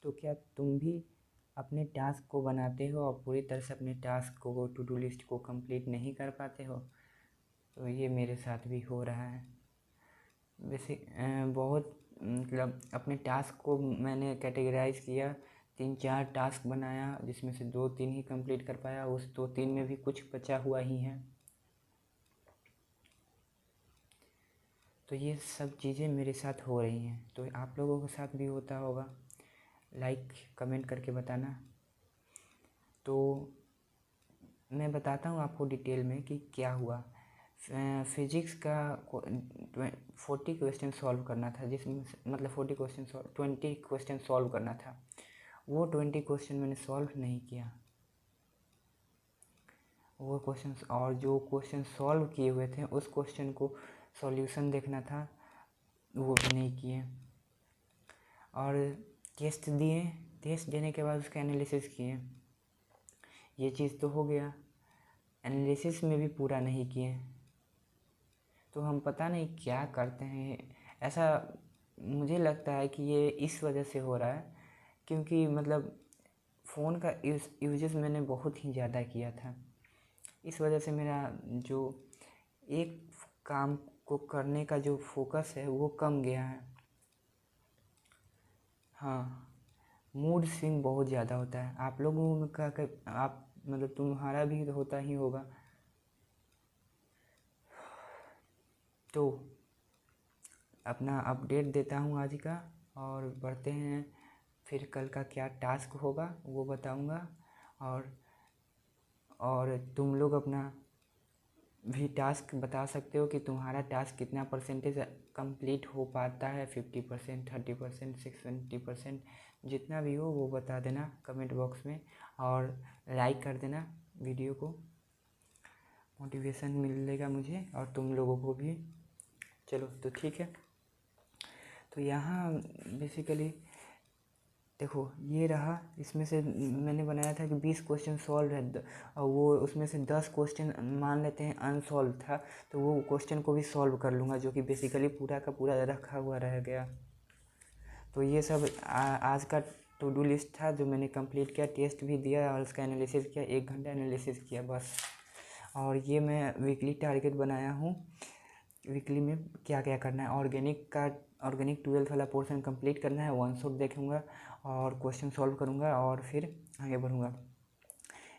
तो क्या तुम भी अपने टास्क को बनाते हो और पूरी तरह से अपने टास्क को टू डू लिस्ट को कंप्लीट नहीं कर पाते हो? तो ये मेरे साथ भी हो रहा है। वैसे बहुत मतलब अपने टास्क को मैंने कैटेगराइज किया, 3-4 टास्क बनाया जिसमें से 2-3 ही कंप्लीट कर पाया। उस 2-3 में भी कुछ बचा हुआ ही है। तो ये सब चीज़ें मेरे साथ हो रही हैं, तो आप लोगों के साथ भी होता होगा। लाइक कमेंट करके बताना। तो मैं बताता हूँ आपको डिटेल में कि क्या हुआ। फिजिक्स का 40 क्वेश्चन सॉल्व करना था, जिसमें मतलब 40 क्वेश्चन 20 क्वेश्चन सॉल्व करना था। वो 20 क्वेश्चन मैंने सॉल्व नहीं किया। वो क्वेश्चन और जो क्वेश्चन सॉल्व किए हुए थे उस क्वेश्चन को सॉल्यूशन देखना था, वो भी नहीं किए। और टेस्ट दिए, टेस्ट देने के बाद उसका एनालिसिस किए। ये चीज़ तो हो गया, एनालिसिस में भी पूरा नहीं किए। तो हम पता नहीं क्या करते हैं ऐसा। मुझे लगता है कि ये इस वजह से हो रहा है क्योंकि मतलब फ़ोन का यूजेस मैंने बहुत ही ज़्यादा किया था। इस वजह से मेरा जो एक काम को करने का जो फोकस है वो कम गया है। हाँ, मूड स्विंग बहुत ज़्यादा होता है। आप लोगों का आप मतलब तुम्हारा भी होता ही होगा। तो अपना अपडेट देता हूँ आज का, और बढ़ते हैं। फिर कल का क्या टास्क होगा वो बताऊँगा। और तुम लोग अपना भी टास्क बता सकते हो कि तुम्हारा टास्क कितना परसेंटेज कंप्लीट हो पाता है। 50%, 30%, 70%, जितना भी हो वो बता देना कमेंट बॉक्स में, और लाइक कर देना वीडियो को। मोटिवेशन मिलेगा मुझे और तुम लोगों को भी। चलो तो ठीक है। तो यहाँ बेसिकली देखो ये रहा, इसमें से मैंने बनाया था कि 20 क्वेश्चन सॉल्व है और वो उसमें से 10 क्वेश्चन मान लेते हैं अनसॉल्व था, तो वो क्वेश्चन को भी सॉल्व कर लूँगा, जो कि बेसिकली पूरा का पूरा रखा हुआ रह गया। तो ये सब आज का टू डू लिस्ट था जो मैंने कंप्लीट किया। टेस्ट भी दिया और उसका एनालिसिस किया, 1 घंटा एनालिसिस किया बस। और ये मैं वीकली टारगेट बनाया हूँ, वीकली में क्या क्या करना है। ऑर्गेनिक 12th वाला पोर्शन कंप्लीट करना है, वन शॉट देखूँगा और क्वेश्चन सॉल्व करूँगा और फिर आगे बढ़ूँगा।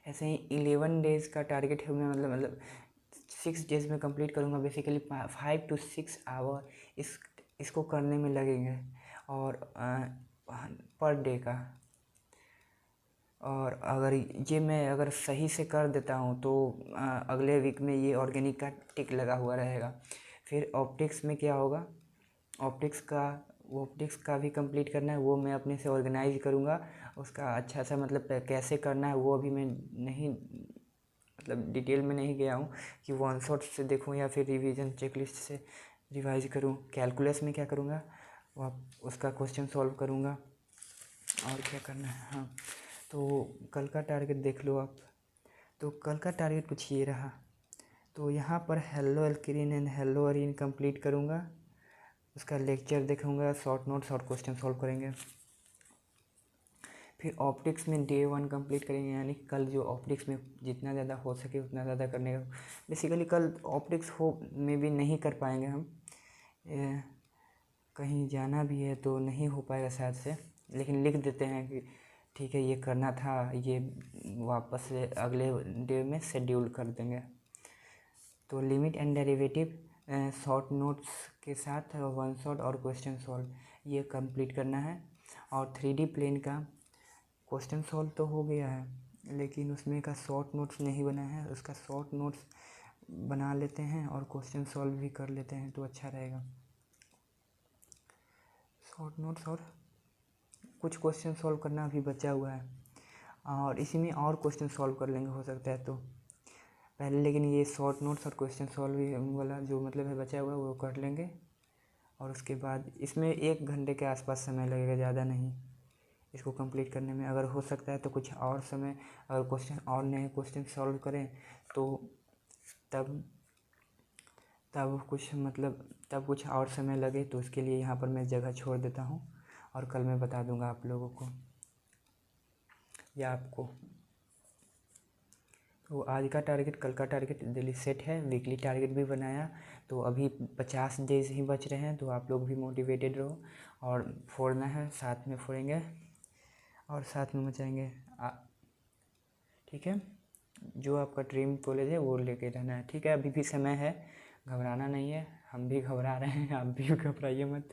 ऐसे ही 11 डेज़ का टारगेट है, मैं मतलब 6 डेज़ में कंप्लीट करूँगा। बेसिकली 5 to 6 आवर इसको करने में लगेंगे, और पर डे का। और अगर सही से कर देता हूँ तो अगले वीक में ये ऑर्गेनिक का टिक लगा हुआ रहेगा। फिर ऑप्टिक्स में क्या होगा, ऑप्टिक्स का भी कंप्लीट करना है, वो मैं अपने से ऑर्गेनाइज करूँगा। उसका अच्छा सा मतलब कैसे करना है वो अभी मैं नहीं मतलब डिटेल में नहीं गया हूँ कि वन शॉट से देखूँ या फिर रिवीजन चेकलिस्ट से रिवाइज करूँ। कैलकुलस में क्या करूँगा, उसका क्वेश्चन सॉल्व करूँगा। और क्या करना है, हाँ, तो कल का टारगेट देख लो आप। तो कल का टारगेट कुछ ये रहा। तो यहाँ पर haloalkane and haloarene complete करूँगा, उसका लेक्चर देखूँगा, शॉर्ट नोट्स और क्वेश्चन सॉल्व करेंगे। फिर ऑप्टिक्स में डे 1 कंप्लीट करेंगे, यानी कल जो ऑप्टिक्स में जितना ज़्यादा हो सके उतना ज़्यादा करने का। बेसिकली कल ऑप्टिक्स में भी नहीं कर पाएंगे हम, कहीं जाना भी है तो नहीं हो पाएगा शायद से, लेकिन लिख देते हैं कि ठीक है ये करना था, ये वापस से अगले डे में शेड्यूल कर देंगे। तो limit and derivative short notes के साथ वन शॉट और क्वेश्चन सॉल्व ये कंप्लीट करना है। और 3D प्लेन का क्वेश्चन सॉल्व तो हो गया है, लेकिन उसमें का शॉर्ट नोट्स नहीं बना है। उसका शॉर्ट नोट्स बना लेते हैं और क्वेश्चन सॉल्व भी कर लेते हैं तो अच्छा रहेगा। शॉर्ट नोट्स और कुछ क्वेश्चन सॉल्व करना अभी बचा हुआ है, और इसी में और क्वेश्चन सॉल्व कर लेंगे हो सकता है तो पहले। लेकिन ये शॉर्ट नोट्स और क्वेश्चन सॉल्व वाला जो मतलब है बचा हुआ है वो कर लेंगे, और उसके बाद इसमें 1 घंटे के आसपास समय लगेगा, ज़्यादा नहीं इसको कंप्लीट करने में। अगर हो सकता है तो कुछ और समय, अगर क्वेश्चन और नए क्वेश्चन सॉल्व करें तो तब कुछ और समय लगे, तो उसके लिए यहाँ पर मैं जगह छोड़ देता हूँ और कल मैं बता दूँगा आप लोगों को। या आपको। तो आज का टारगेट, कल का टारगेट डेली सेट है, वीकली टारगेट भी बनाया। तो अभी 50 डेज ही बच रहे हैं, तो आप लोग भी मोटिवेटेड रहो और फोड़ना है, साथ में फोड़ेंगे और साथ में मचाएंगे। ठीक है, जो आपका ड्रीम कॉलेज है वो लेके रहना है। ठीक है, अभी भी समय है, घबराना नहीं है। हम भी घबरा रहे हैं, आप भी घबराइए मत।